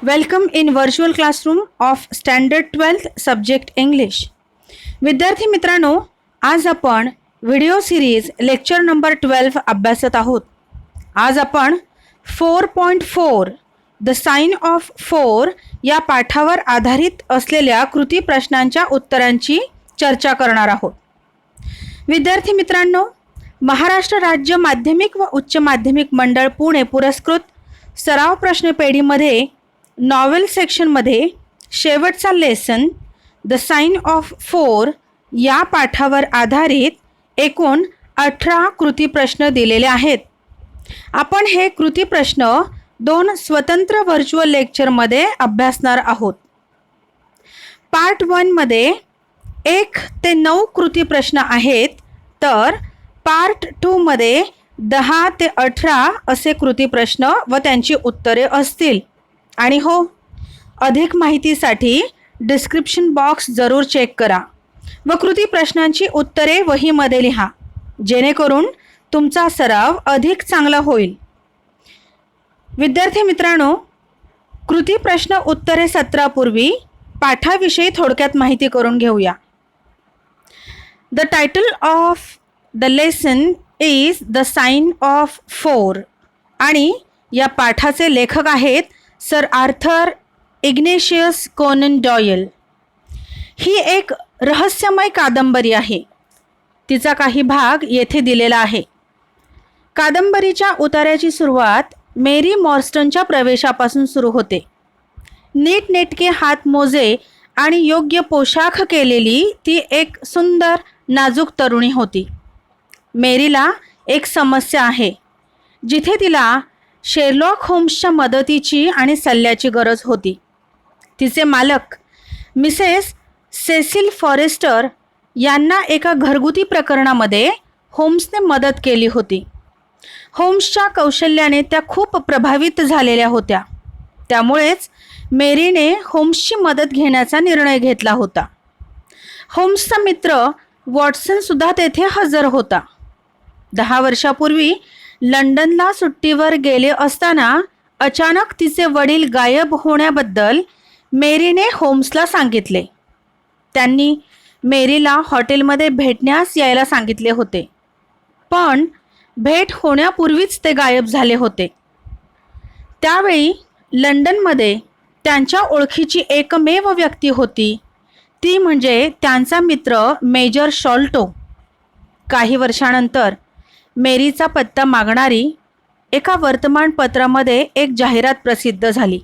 Welcome in virtual classroom of standard 12th subject English. विद्यार्थी मित्रांनो, आज आपण व्हिडिओ सिरीज लेक्चर नंबर 12 अभ्यासत आहोत. आज आपण 4.4 द साइन ऑफ 4 या पाठावर आधारित असलेल्या कृती प्रश्नांच्या उत्तरांची चर्चा करणार आहोत. विद्यार्थी मित्रांनो, महाराष्ट्र राज्य माध्यमिक व उच्च माध्यमिक मंडळ पुणे पुरस्कृत सराव प्रश्न पेढीमध्ये नॉवेल सेक्शनमध्ये शेवटचा लेसन द साइन ऑफ 4 या पाठावर आधारित एकूण 18 कृती प्रश्न दिलेले आहेत. आपण हे कृती प्रश्न 2 स्वतंत्र व्हर्च्युअल लेक्चरमध्ये अभ्यासणार आहोत. पार्ट 1 मध्ये 1 ते 9 कृती प्रश्न आहेत, तर पार्ट 2 मध्ये 10 ते 18 असे कृती प्रश्न व त्यांची उत्तरे असतील. आणि हो, अधिक माहितीसाठी डिस्क्रिप्शन बॉक्स जरूर चेक करा व कृती प्रश्नांची उत्तरे वहीमध्ये लिहा, जेणेकरून तुमचा सराव अधिक चांगला होईल. विद्यार्थी मित्रांनो, कृती प्रश्न उत्तरे सत्रापूर्वी पाठाविषयी थोडक्यात माहिती करून घेऊया. The title of the lesson is the sign of 4 आणि या पाठाचे लेखक आहेत Sir Arthur Ignatius Conan Doyle. ही एक रहस्यमय कादंबरी आहे. तिचा काही भाग येथे दिलेला आहे. कादंबरीच्या उतार्याची सुरुवात मेरी मॉर्स्टनच्या प्रवेशापासून सुरू होते. नीटनेटके हातमोजे आणि योग्य पोशाख केलेली ती एक सुंदर नाजूक तरुणी होती. मेरीला एक समस्या आहे, जिथे तिला शेरलॉक होम्सच्या मदतीची आणि सल्ल्याची गरज होती. तिचे मालक मिसेस सेसिल फॉरेस्टर यांना एका घरगुती प्रकरणामध्ये होम्सने मदत केली होती. होम्सच्या कौशल्याने त्या खूप प्रभावित झालेल्या होत्या. त्यामुळेच मेरीने होम्सची मदत घेण्याचा निर्णय घेतला होता. होम्सचा मित्र वॉटसनसुद्धा तेथे हजर होता. 10 वर्षापूर्वी लंडनला सुट्टीवर गेले असताना अचानक तिचे वडील गायब होण्याबद्दल मेरीने होम्सला सांगितले. त्यांनी मेरीला हॉटेलमध्ये भेटण्यास यायला सांगितले होते, पण भेट होण्यापूर्वीच ते गायब झाले होते. त्यावेळी लंडनमध्ये त्यांच्या ओळखीची एकमेव व्यक्ती होती, ती म्हणजे त्यांचा मित्र मेजर शॉल्टो. काही वर्षानंतर मेरीचा पत्ता मागणारी एका वर्तमानपत्रामध्ये एक जाहिरात प्रसिद्ध झाली.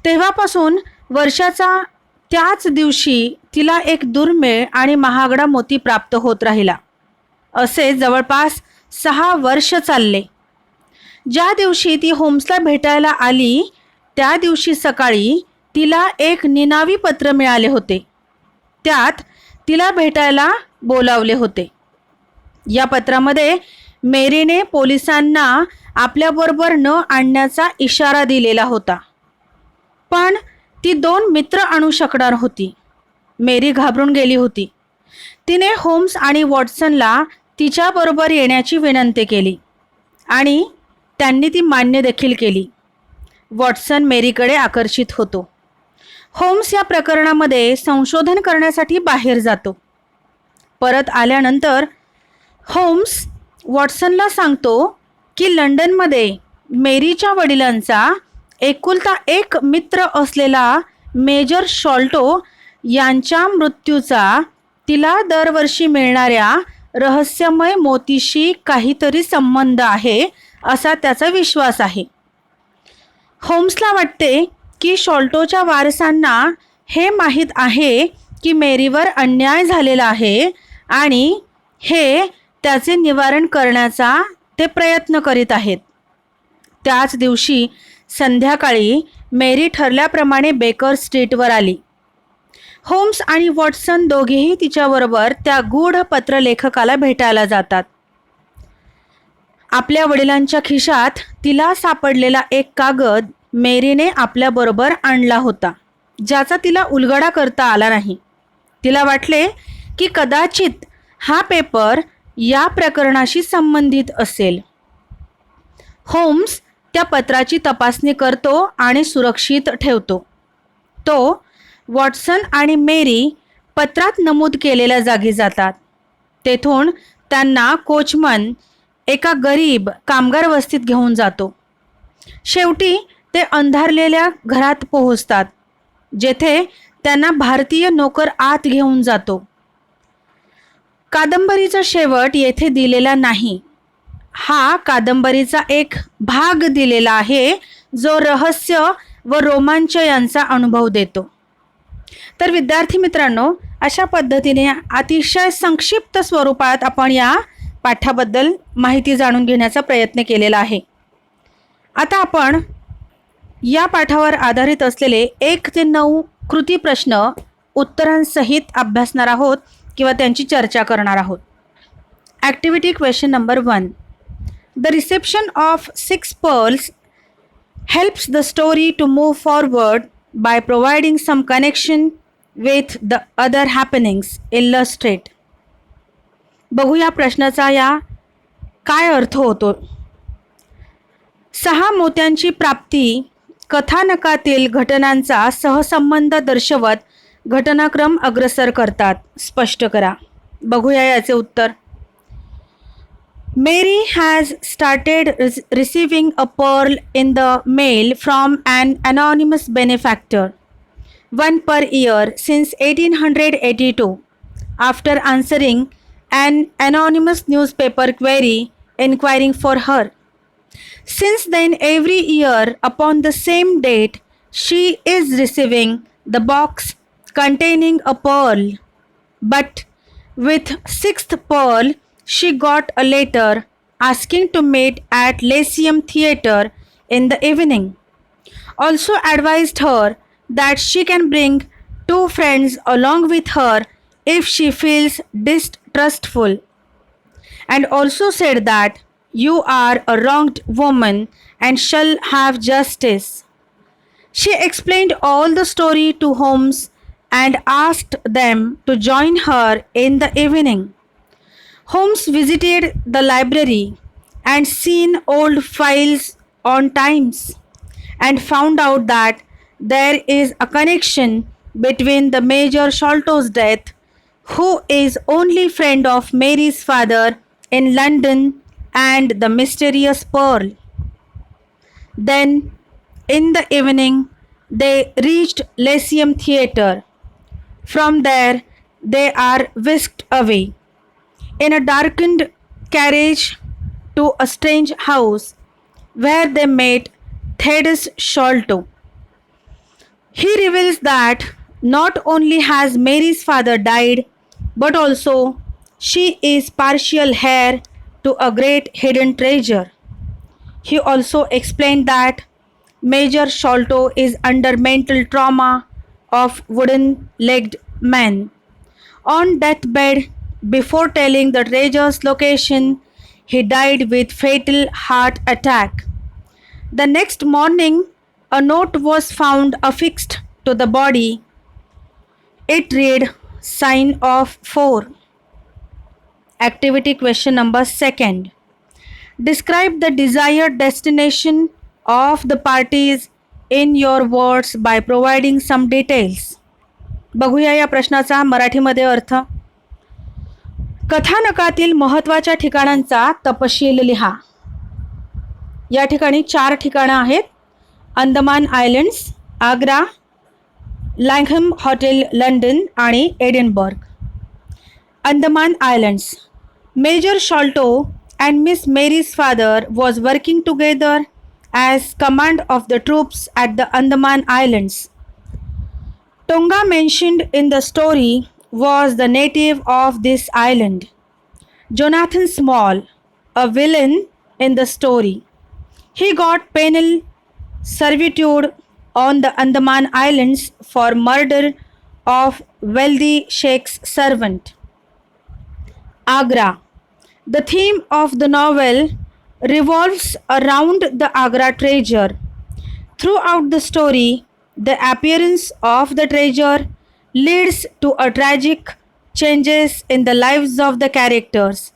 तेव्हापासून वर्षाचा त्याच दिवशी तिला एक दुर्मिळ आणि महागडा मोती प्राप्त होत राहिला. असे जवळपास 6 वर्ष चालले. ज्या दिवशी ती होम्सला भेटायला आली, त्या दिवशी सकाळी तिला एक निनावी पत्र मिळाले होते. त्यात तिला भेटायला बोलावले होते. या पत्रामध्ये मेरीने पोलिसांना आपल्याबरोबर न आणण्याचा इशारा दिलेला होता, पण ती 2 मित्र आणू शकणार होती. मेरी घाबरून गेली होती. तिने होम्स आणि वॉटसनला तिच्याबरोबर येण्याची विनंती केली आणि त्यांनी ती मान्य देखील केली. वॉटसन मेरीकडे आकर्षित होतो. होम्स या प्रकरणामध्ये संशोधन करण्यासाठी बाहेर जातो. परत आल्यानंतर होम्स वॉटसनला सांगतो की लंडनमध्ये मेरीच्या वडिलांचा एकुलता एक मित्र असलेला मेजर शॉल्टो यांच्या मृत्यूचा तिला दरवर्षी मिळणाऱ्या रहस्यमय मोतीशी काहीतरी संबंध आहे, असा त्याचा विश्वास आहे. होम्सला वाटते की शॉल्टोच्या वारसांना हे माहीत आहे की मेरीवर अन्याय झालेला आहे आणि हे त्याचे निवारण करण्याचा ते प्रयत्न करीत आहेत. त्याच दिवशी संध्याकाळी मेरी ठरल्याप्रमाणे बेकर स्ट्रीटवर आली. होम्स आणि वॉटसन दोघेही तिच्याबरोबर त्या गूढ पत्रलेखकाला भेटायला जातात. आपल्या वडिलांच्या खिशात तिला सापडलेला एक कागद मेरीने आपल्याबरोबर आणला होता, ज्याचा तिला उलगडा करता आला नाही. तिला वाटले की कदाचित हा पेपर या प्रकरणाशी संबंधित असेल. होम्स त्या पत्राची तपासणी करतो आणि सुरक्षित ठेवतो. तो वॉटसन आणि मेरी पत्रात नमूद केलेल्या जागी जातात. तेथून त्यांना कोचमन एका गरीब कामगार वस्तीत घेऊन जातो. शेवटी ते अंधारलेल्या घरात पोहोचतात, जेथे त्यांना भारतीय नोकर आत घेऊन जातो. कादंबरीचा शेवट येथे दिलेला नाही. हा कादंबरीचा एक भाग दिलेला आहे, जो रहस्य व रोमांच यांचा अनुभव देतो. तर विद्यार्थी मित्रांनो, अशा पद्धतीने अतिशय संक्षिप्त स्वरूपात आपण या पाठाबद्दल माहिती जाणून घेण्याचा प्रयत्न केलेला आहे. आता आपण या पाठावर आधारित असलेले 1 ते 9 कृती प्रश्न उत्तरांसहित अभ्यासणार आहोत किंवा त्यांची चर्चा करणार आहोत. Activity question number 1. The reception of 6 pearls helps the story to move forward by providing some connection with the other happenings. Illustrate. बघूया प्रश्नाचा या काय अर्थ होतो. 6 मोत्यांची प्राप्ती कथानकातील घटनांचा सहसंबंध दर्शवत घटनाक्रम अग्रसर करतात. स्पष्ट करा. बघूया याचे उत्तर. Mary has started receiving a pearl in the mail from an anonymous benefactor, one per year since 1882, after answering an anonymous newspaper query inquiring for her. Since then, every year upon the same date, she is receiving the box containing a pearl, but with 6th pearl, she got a letter asking to meet at Lyceum Theatre in the evening. Also advised her that she can bring 2 friends along with her if she feels distrustful, and also said that you are a wronged woman and shall have justice. She explained all the story to Holmes and asked them to join her in the evening. Holmes visited the library and seen old files on times and found out that there is a connection between the Major Sholto's death, who is only friend of Mary's father in London, and the mysterious pearl. Then in the evening they reached Lyceum Theatre. From there they are whisked away in a darkened carriage to a strange house where they met Thaddeus Sholto. He reveals that not only has Mary's father died, but also she is partial heir to a great hidden treasure. He also explained that Major Sholto is under mental trauma of wooden-legged man. On deathbed, before telling the treasure's location, he died with fatal heart attack. The next morning, a note was found affixed to the body. It read, "Sign of 4." Activity question number 2. Describe the desired destination of the parties in your words by providing some details. बघूया या प्रश्नाचा मराठीमध्ये अर्थ. कथानकातील महत्त्वाच्या ठिकाणांचा तपशील लिहा. या ठिकाणी 4 ठिकाणं आहेत. Andaman islands, Agra, Langham hotel London आणि Edinburgh. Andaman islands. Major Sholto and Miss Mary's father was working together as command of the troops at the Andaman Islands. Tonga mentioned in the story was the native of this island. Jonathan Small, a villain in the story. He got penal servitude on the Andaman Islands for murder of wealthy sheikh's servant. Agra. The theme of the novel revolves around the Agra treasure. Throughout the story, the appearance of the treasure leads to a tragic changes in the lives of the characters.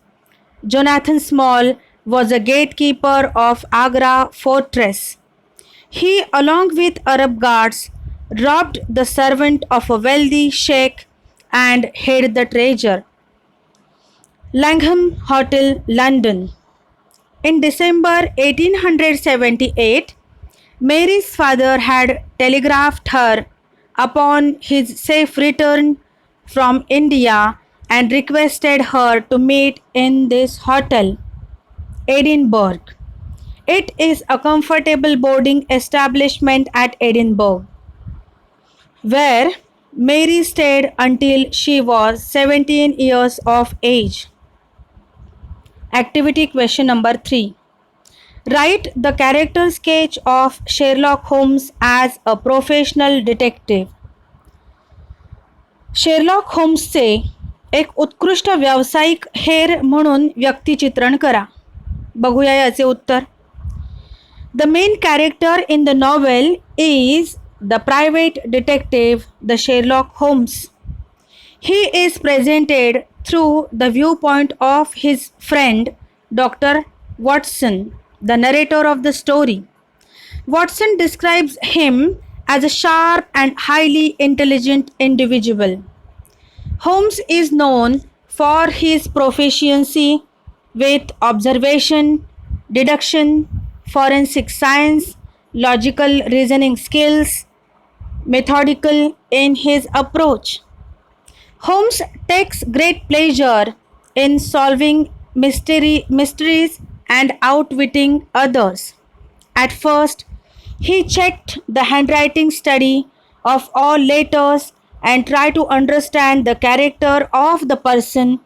Jonathan Small was a gatekeeper of Agra fortress. He, along with Arab guards, robbed the servant of a wealthy sheikh and hid the treasure. Langham Hotel, London. In December 1878, Mary's father had telegraphed her upon his safe return from India and requested her to meet in this hotel, Edinburgh. It is a comfortable boarding establishment at Edinburgh, where Mary stayed until she was 17 years of age. Activity question number 3. Write the character sketch of Sherlock Holmes as a professional detective. Sherlock होम्सचे एक उत्कृष्ट व्यावसायिक हेर म्हणून व्यक्तिचित्रण करा. बघूया याचे उत्तर. The main character in the novel is the private detective, the Sherlock Holmes. He is presented through the viewpoint of his friend, Dr. Watson, the narrator of the story. Watson describes him as a sharp and highly intelligent individual. Holmes is known for his proficiency with observation, deduction, forensic science, logical reasoning skills, methodical in his approach. Holmes takes great pleasure in solving mysteries and outwitting others. At first, he checked the handwriting study of all letters and tried to understand the character of the person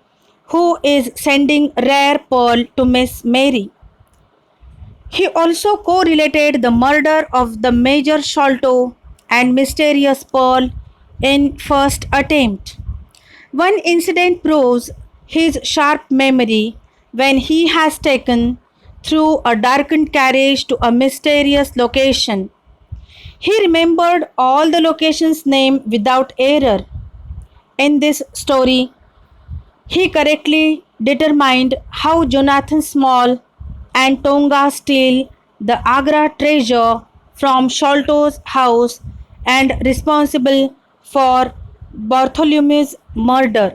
who is sending rare pearl to Miss Mary. He also correlated the murder of the Major Sholto and mysterious pearl in first attempt. One incident proves his sharp memory when he has taken through a darkened carriage to a mysterious location. He remembered all the locations' name without error. In this story, he correctly determined how Jonathan Small and Tonga steal the Agra treasure from Sholto's house and responsible for Bartholomew's murder.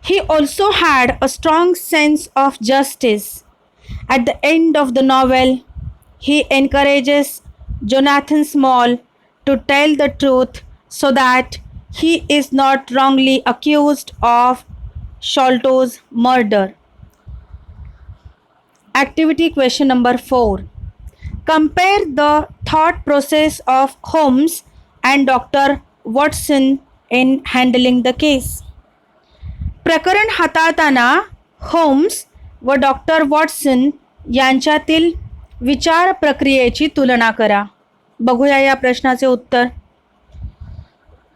He also had a strong sense of justice. At the end of the novel, he encourages Jonathan Small to tell the truth so that he is not wrongly accused of Sholto's murder. Activity question number 4. Compare the thought process of Holmes and Dr. Watson in handling the case. प्रकरण हाताळताना Holmes व doctor Watson यांच्यातील विचार प्रक्रियेची तुलना करा. बघूया या प्रश्नाचे उत्तर.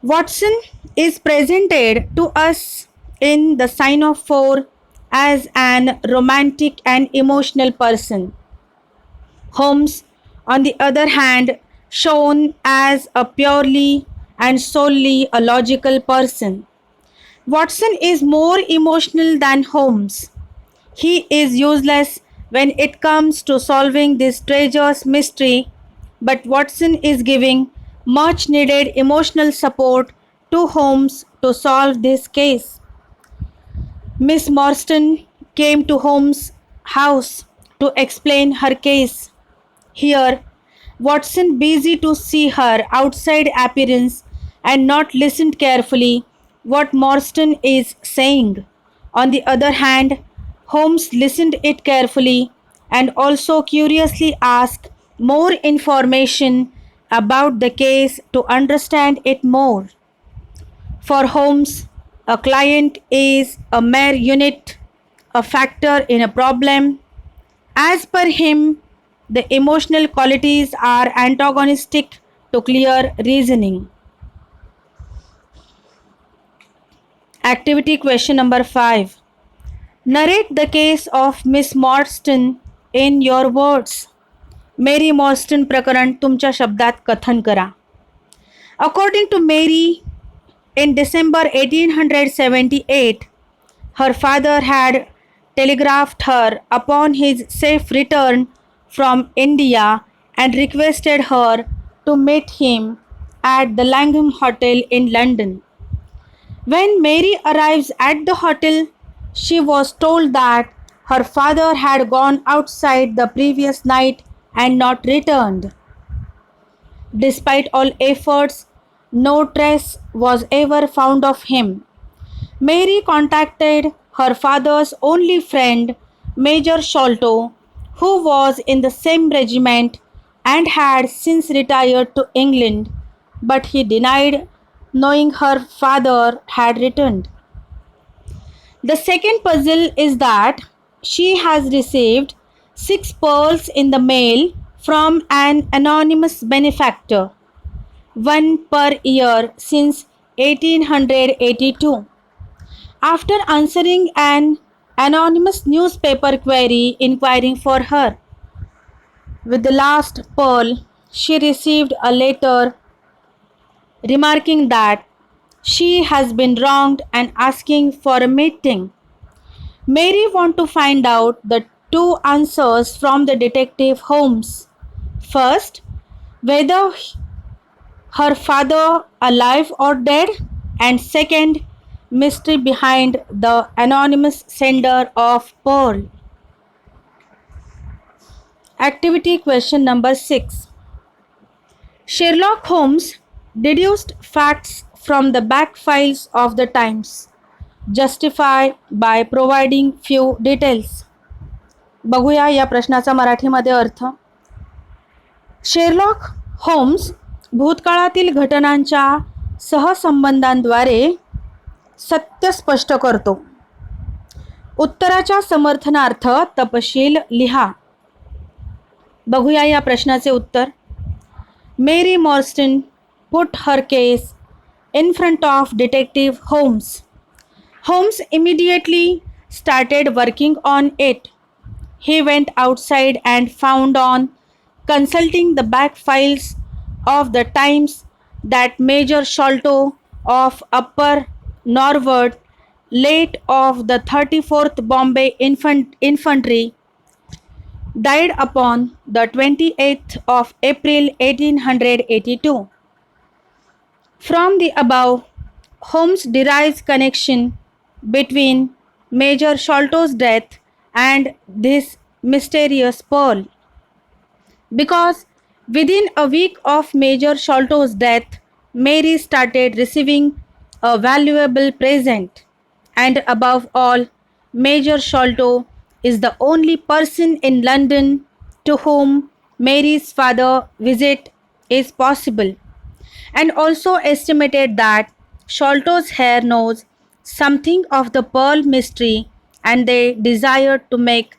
Watson is presented to us in The Sign of Four as an romantic and emotional person. Holmes, on the other hand, shown as a purely and solely a logical person. Watson is more emotional than Holmes. He is useless when it comes to solving this treacherous mystery, but Watson is giving much needed emotional support to Holmes to solve this case. Miss Morstan came to Holmes' house to explain her case. Here, Watson, busy to see her outside appearance and not listened carefully what Morstan is saying. On the other hand, Holmes listened it carefully and also curiously asked more information about the case to understand it more. For Holmes, a client is a mere unit, a factor in a problem. As per him, the emotional qualities are antagonistic to clear reasoning. Activity question number 5. Narrate the case of Miss Morstan in your words. Mary Morstan प्रकरण तुमच्या शब्दात कथन करा. According to Mary, in December 1878, her father had telegraphed her upon his safe return from India and requested her to meet him at the Langham Hotel in London. When Mary arrives at the hotel, she was told that her father had gone outside the previous night and not returned. Despite all efforts, no trace was ever found of him. Mary contacted her father's only friend, Major Sholto, who was in the same regiment and had since retired to England, but he denied knowing her father had returned. The second puzzle is that she has received 6 pearls in the mail from an anonymous benefactor, one per year since 1882. After answering an anonymous newspaper query inquiring for her, with the last pearl, she received a letter remarking that she has been wronged and asking for a meeting. Mary wants to find out the two answers from the detective Holmes. First, whether her father alive or dead, and second, mystery behind the anonymous sender of pearl. Activity question number 6. Sherlock Holmes deduced facts from the back files of the Times. Justify by providing few details. बघूया या प्रश्नाचा मराठीमध्ये अर्थ. Sherlock Holmes भूतकाळातील घटनांच्या सहसंबंधांद्वारे सत्य स्पष्ट करतो. उत्तराच्या समर्थनार्थ तपशील लिहा. बघूया या प्रश्नाचे उत्तर. Mary Morstan put her case in front of Detective Holmes. Holmes immediately started working on it. He went outside and found on consulting the back files of the Times that Major Sholto of Upper Norwood, late of the 34th Bombay Infantry, died upon the 28th of April 1882. From the above, Holmes derives connection between Major Sholto's death and this mysterious pearl. Because within a week of Major Sholto's death, Mary started receiving a valuable present, and above all, Major Sholto is the only person in London to whom Mary's father visit is possible, and also estimated that Sholto's heir knows something of the pearl mystery and they desired to make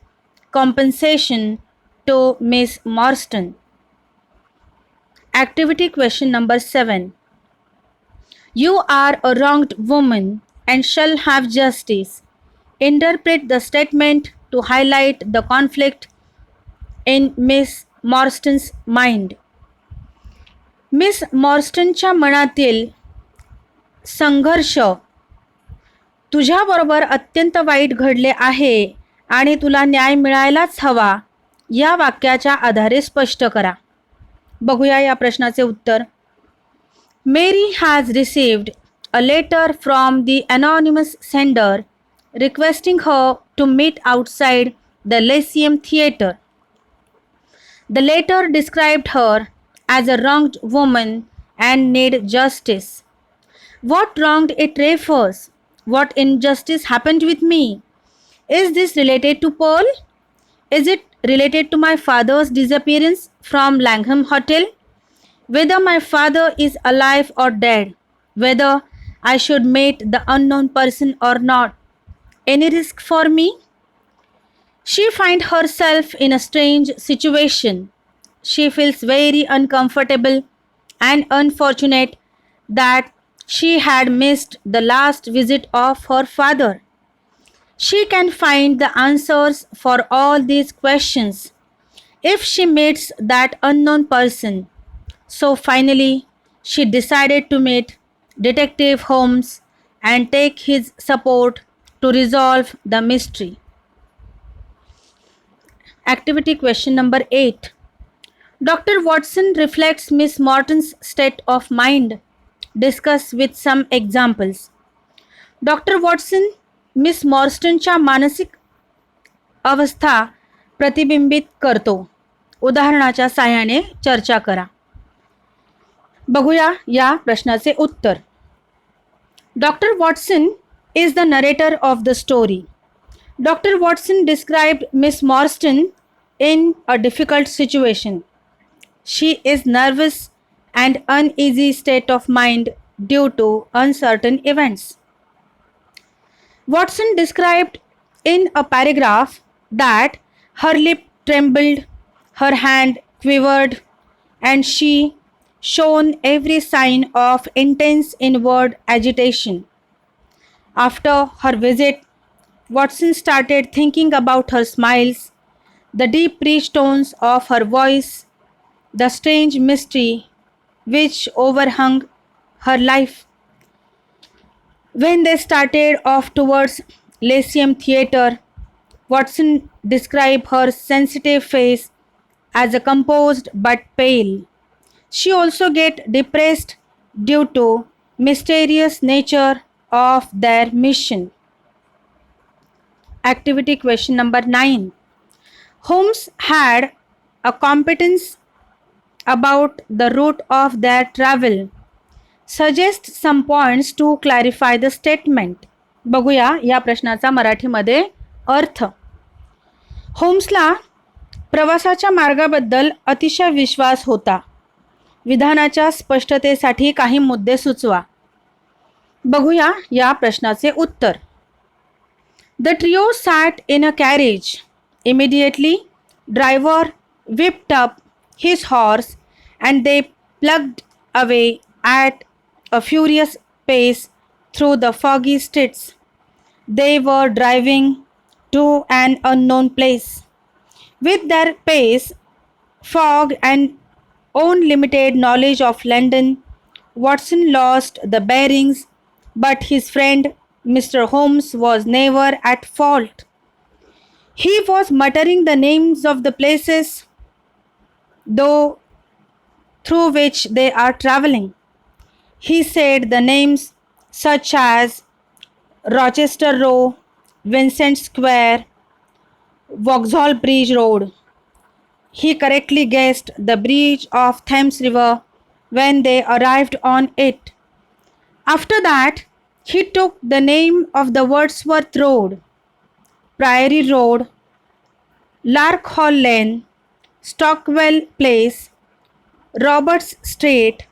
compensation to Miss Morstan. Activity question number 7. You are a wronged woman and shall have justice. Interpret the statement to highlight the conflict in Miss Morstan's mind. Miss मॉर्स्टनच्या मनातील संघर्ष, तुझ्याबरोबर अत्यंत white घडले आहे आणि तुला न्याय मिळायलाच हवा, या वाक्याच्या आधारे स्पष्ट करा. बघूया या प्रश्नाचे उत्तर. Mary has received a letter from the anonymous sender requesting her to meet outside the Lyceum theatre. The letter described her as a wronged woman and need justice. What wronged it refers? What injustice happened with me? Is this related to Pearl? Is it related to my father's disappearance from Langham Hotel? Whether my father is alive or dead, whether I should meet the unknown person or not, any risk for me? She finds herself in a strange situation. She feels very uncomfortable and unfortunate that she had missed the last visit of her father. She can find the answers for all these questions if she meets that unknown person. So finally, she decided to meet Detective Holmes and take his support to resolve the mystery. Activity question number 8. Dr. Watson reflects Miss Morton's state of mind. Discuss with some examples. Doctor Watson Miss मॉर्स्टनच्या मानसिक अवस्था प्रतिबिंबित करतो. उदाहरणाच्या साहाय्याने चर्चा करा. बघूया या प्रश्नाचे उत्तर. Doctor Watson is the narrator of the story. Dr. Watson described Miss Morstan in a difficult situation. She is nervous and uneasy state of mind due to uncertain events. Watson described in a paragraph that her lip trembled, her hand quivered, and she shown every sign of intense inward agitation. After her visit, Watson started thinking about her smiles, the deep rich tones of her voice, the strange mystery which overhung her life. When they started off towards Lyceum Theatre, Watson described her sensitive face as a composed but pale. She also get depressed due to mysterious nature of their mission. Activity question number 9. Holmes had a competence about the route of their travel. Suggest some points to clarify the statement. बघूया या प्रश्नाचा मराठीमध्ये अर्थ. होम्सला प्रवासाच्या मार्गाबद्दल अतिशय विश्वास होता. विधानाच्या स्पष्टतेसाठी काही मुद्दे सुचवा. बघूया या प्रश्नाचे उत्तर. The trio sat in a carriage. Immediately, driver whipped up his horse and they plugged away at a furious pace through the foggy streets. They were driving to an unknown place. With their pace, fog and own limited knowledge of London, Watson lost the bearings, but his friend Mr. Holmes was never at fault. He was muttering the names of the places though through which they are traveling. He said the names such as Rochester Row, Vincent Square, Vauxhall Bridge Road. He correctly guessed the bridge of Thames River when they arrived on it. After that, he took the name of the Wordsworth Road, Priory Road, Larkhall Lane, Stockwell Place, Roberts Street,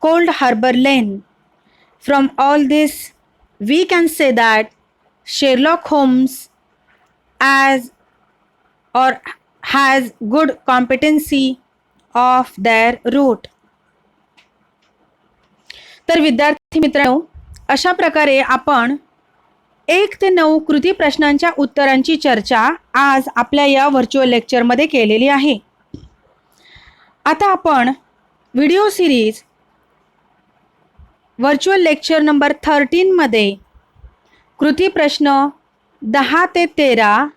Cold Harbor Lane. From all this, we can say that Sherlock Holmes has good competency of their route. तर विद्यार्थी मित्रांनो, अशा प्रकारे आपण 1 ते 9 कृती प्रश्नांच्या उत्तरांची चर्चा आज आपल्या या व्हर्च्युअल लेक्चरमध्ये केलेली आहे. आता आपण video series virtual lecture number 13 मध्ये कृती प्रश्न 10 ते 13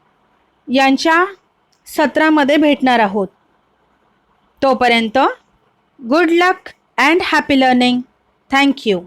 यांच्या सत्रामध्ये भेटणार आहोत. तोपर्यंत good luck and happy learning. Thank you.